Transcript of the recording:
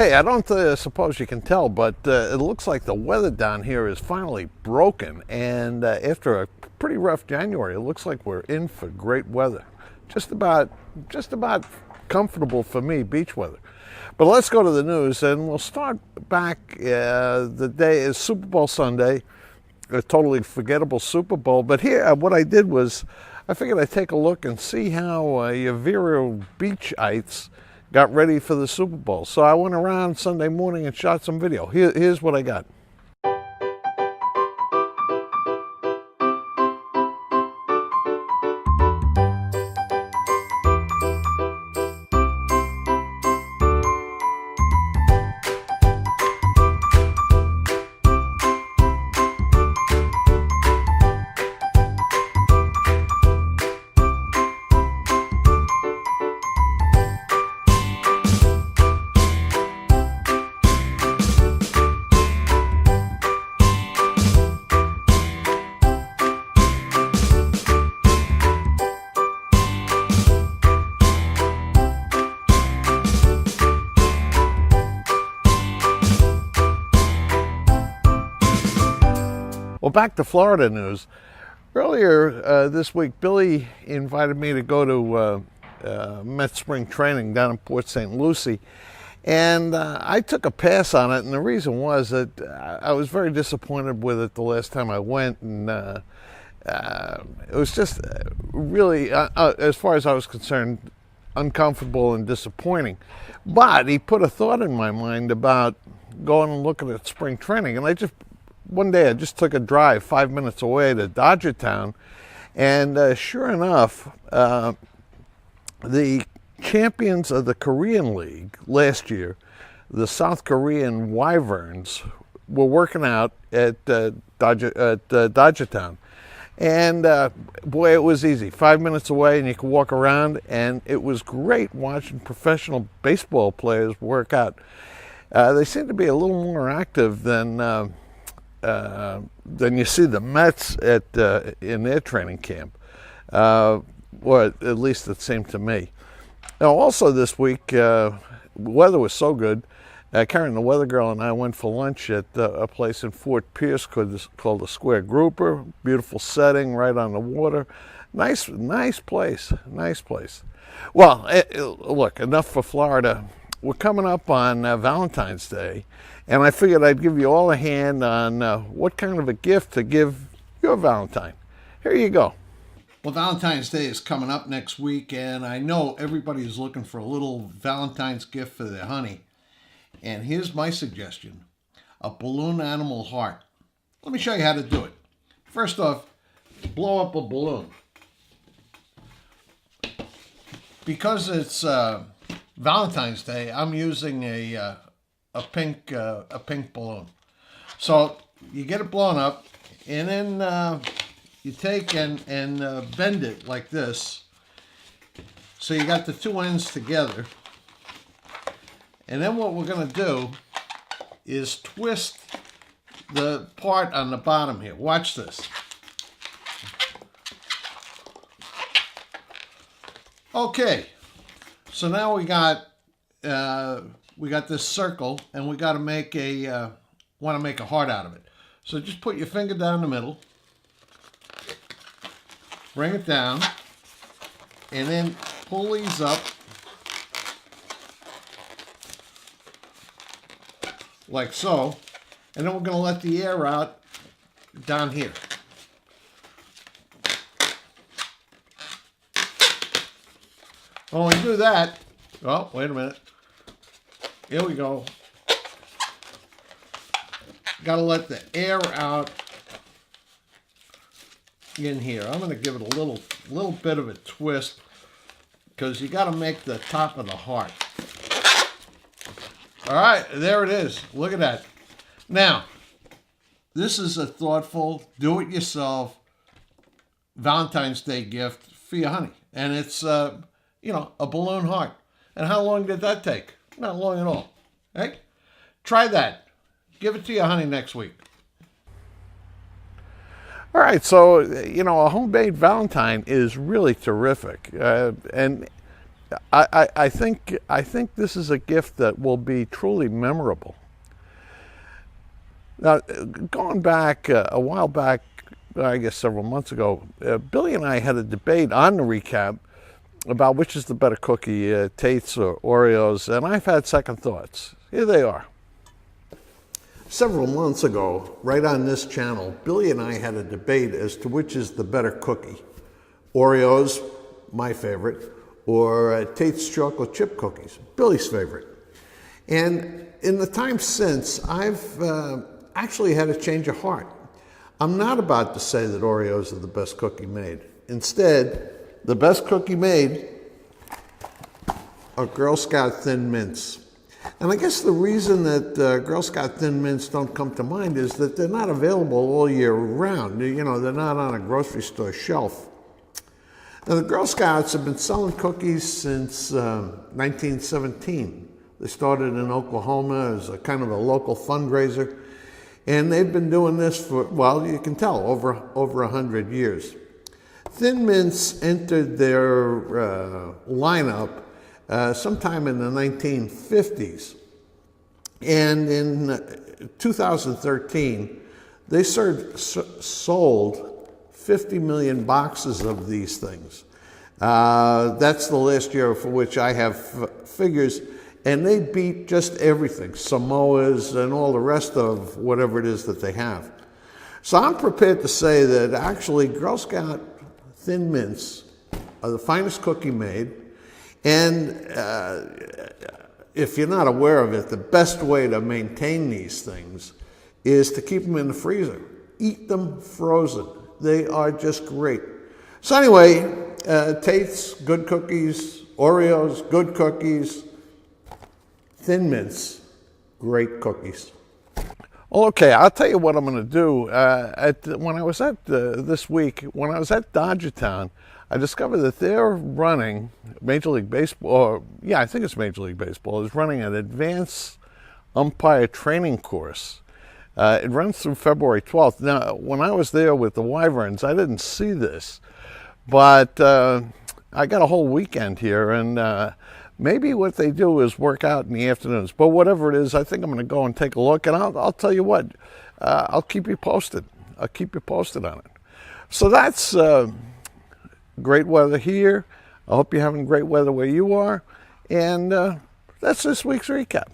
Hey, I don't suppose you can tell, but it looks like the weather down here is finally broken. And after a pretty rough January, it looks like we're in for great weather. Just about, just about comfortable for me, beach weather. But let's go to the news, and we'll start back. The day is Super Bowl Sunday, a totally forgettable Super Bowl. But here, what I did was, I figured I'd take a look and see how your Vero Beachites got ready for the Super Bowl. So I went around Sunday morning and shot some video. Here's what I got. Well, back to Florida news. Earlier this week, Billy invited me to go to Met Spring Training down in Port St. Lucie, and I took a pass on it, and the reason was that I was very disappointed with it the last time I went, and it was just really, as far as I was concerned, uncomfortable and disappointing. But he put a thought in my mind about going and looking at spring training, and one day I just took a drive 5 minutes away to Dodgertown, and sure enough, the champions of the Korean League last year, the South Korean Wyverns, were working out at Dodgertown. And boy, it was easy. 5 minutes away, and you could walk around, and it was great watching professional baseball players work out. They seem to be a little more active than you see the Mets in their training camp, or at least it seemed to me. Now, also this week, weather was so good. Karen, the weather girl, and I went for lunch at a place in Fort Pierce called the Square Grouper. Beautiful setting, right on the water. Nice place. Nice place. Well, look, enough for Florida. We're coming up on Valentine's Day, and I figured I'd give you all a hand on what kind of a gift to give your Valentine. Here you go. Well, Valentine's Day is coming up next week, and I know everybody's looking for a little Valentine's gift for their honey. And here's my suggestion: a balloon animal heart. Let me show you how to do it. First off, blow up a balloon. Because it's Valentine's Day, I'm using a pink balloon. So you get it blown up, and then you take and bend it like this. So you got the two ends together. And then what we're going to do is twist the part on the bottom here. Watch this. Okay, so now we got this circle, and we got to make want to make a heart out of it. So just put your finger down the middle, bring it down, and then pull these up like so, and then we're going to let the air out down here. When we do that, oh, wait a minute. Here we go. Got to let the air out in here. I'm going to give it a little bit of a twist, because you got to make the top of the heart. All right, there it is. Look at that. Now, this is a thoughtful, do-it-yourself Valentine's Day gift for your honey. And it's, a balloon heart. And how long did that take? Not long at all. Hey, try that. Give it to your honey next week. All right, so, a homemade Valentine is really terrific. And I think this is a gift that will be truly memorable. Now, going back a while back, I guess several months ago, Billy and I had a debate on the recap about which is the better cookie, Tate's or Oreos, and I've had second thoughts. Here they are. Several months ago, right on this channel, Billy and I had a debate as to which is the better cookie. Oreos, my favorite, or Tate's chocolate chip cookies, Billy's favorite. And in the time since, I've actually had a change of heart. I'm not about to say that Oreos are the best cookie made. Instead, the best cookie made are Girl Scout Thin Mints. And I guess the reason that Girl Scout Thin Mints don't come to mind is that they're not available all year round. You know, they're not on a grocery store shelf. Now, the Girl Scouts have been selling cookies since 1917. They started in Oklahoma as a kind of a local fundraiser. And they've been doing this for, well, you can tell, over 100 years. Thin Mints entered their lineup sometime in the 1950s. And in 2013, they sold 50 million boxes of these things. That's the last year for which I have figures. And they beat just everything, Samoas and all the rest of whatever it is that they have. So I'm prepared to say that actually Girl Scout Thin Mints are the finest cookie made. And if you're not aware of it, the best way to maintain these things is to keep them in the freezer. Eat them frozen. They are just great. So anyway, Tate's, good cookies. Oreos, good cookies. Thin Mints, great cookies. Okay, I'll tell you what I'm going to do. When I was at this week, when I was at Dodgertown, I discovered that they're running Major League Baseball, or yeah, I think it's Major League Baseball, is running an advanced umpire training course. It runs through February 12th. Now, when I was there with the Wyverns, I didn't see this, but I got a whole weekend here, and maybe what they do is work out in the afternoons. But whatever it is, I think I'm going to go and take a look, and I'll tell you what, I'll keep you posted. I'll keep you posted on it. So that's great weather here. I hope you're having great weather where you are, and that's this week's recap.